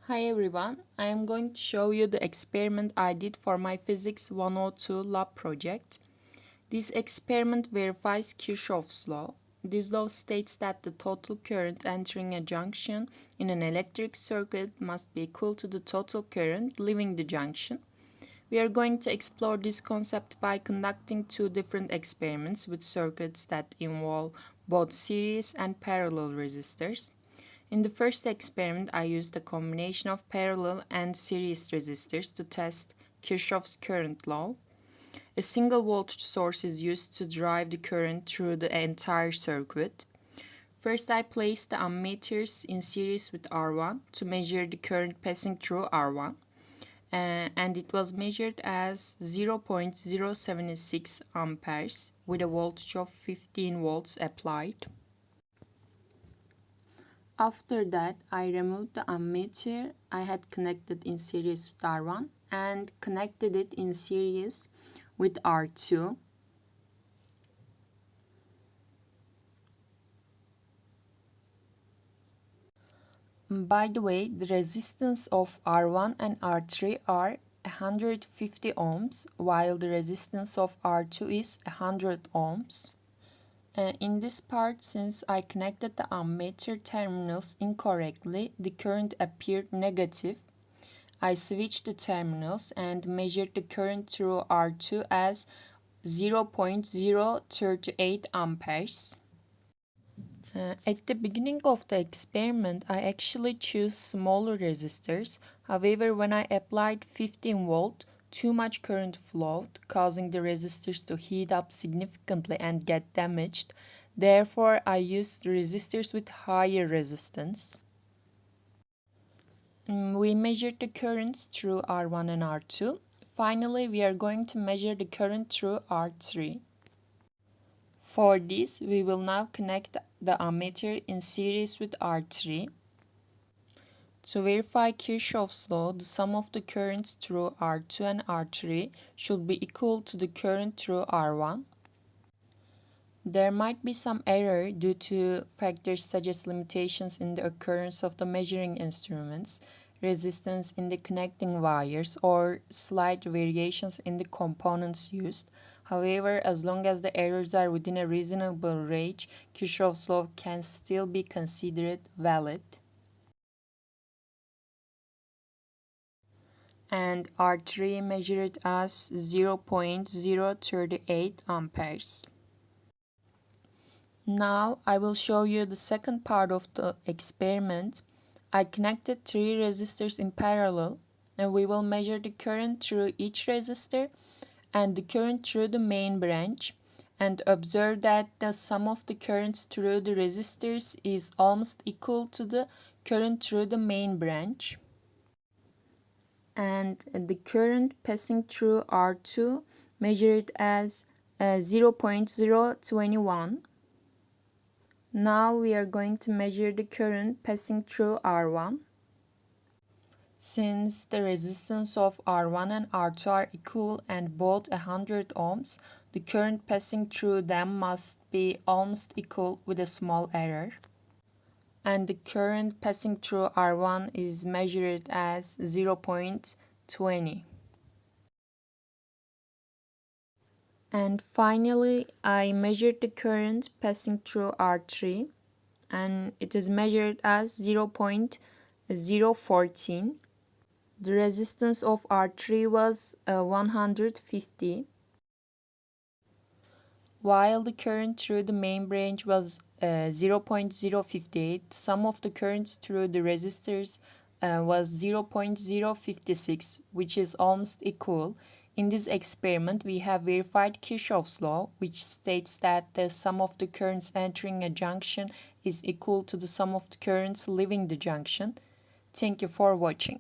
Hi everyone, I am going to show you the experiment I did for my Physics 102 lab project. This experiment verifies Kirchhoff's law. This law states that the total current entering a junction in an electric circuit must be equal to the total current leaving the junction. We are going to explore this concept by conducting two different experiments with circuits that involve both series and parallel resistors. In the first experiment, I used a combination of parallel and series resistors to test Kirchhoff's current law. A single voltage source is used to drive the current through the entire circuit. First, I placed the ammeters in series with R1 to measure the current passing through R1, and it was measured as 0.076 amperes with a voltage of 15 volts applied. After that, I removed the ammeter I had connected in series with R1 and connected it in series with R2. By the way, the resistance of R1 and R3 are 150 ohms, while the resistance of R2 is 100 ohms. In this part, since I connected the ammeter terminals incorrectly, the current appeared negative. I switched the terminals and measured the current through R2 as 0.038 amperes. At the beginning of the experiment, I actually chose smaller resistors. However, when I applied 15 volt, too much current flowed, causing the resistors to heat up significantly and get damaged. Therefore, I used resistors with higher resistance. We measured the currents through R1 and R2. Finally, we are going to measure the current through R3. For this, we will now connect the ammeter in series with R3. To verify Kirchhoff's law, the sum of the currents through R2 and R3 should be equal to the current through R1. There might be some error due to factors such as limitations in the occurrence of the measuring instruments, resistance in the connecting wires, or slight variations in the components used. However, as long as the errors are within a reasonable range, Kirchhoff's law can still be considered valid. And R3 measured as 0.038 amperes. Now I will show you the second part of the experiment. I connected three resistors in parallel, and we will measure the current through each resistor and the current through the main branch, and observe that the sum of the currents through the resistors is almost equal to the current through the main branch. And the current passing through R2 measured as 0.021. Now we are going to measure the current passing through R1. Since the resistance of R1 and R2 are equal and both 100 ohms, the current passing through them must be almost equal with a small error. And the current passing through R1 is measured as 0.20. And finally, I measured the current passing through R3, and it is measured as 0.014. The resistance of R3 was 150, while the current through the main branch was 0.058. Sum of the currents through the resistors was 0.056, which is almost equal. In this experiment, we have verified Kirchhoff's law, which states that the sum of the currents entering a junction is equal to the sum of the currents leaving the junction. Thank you for watching.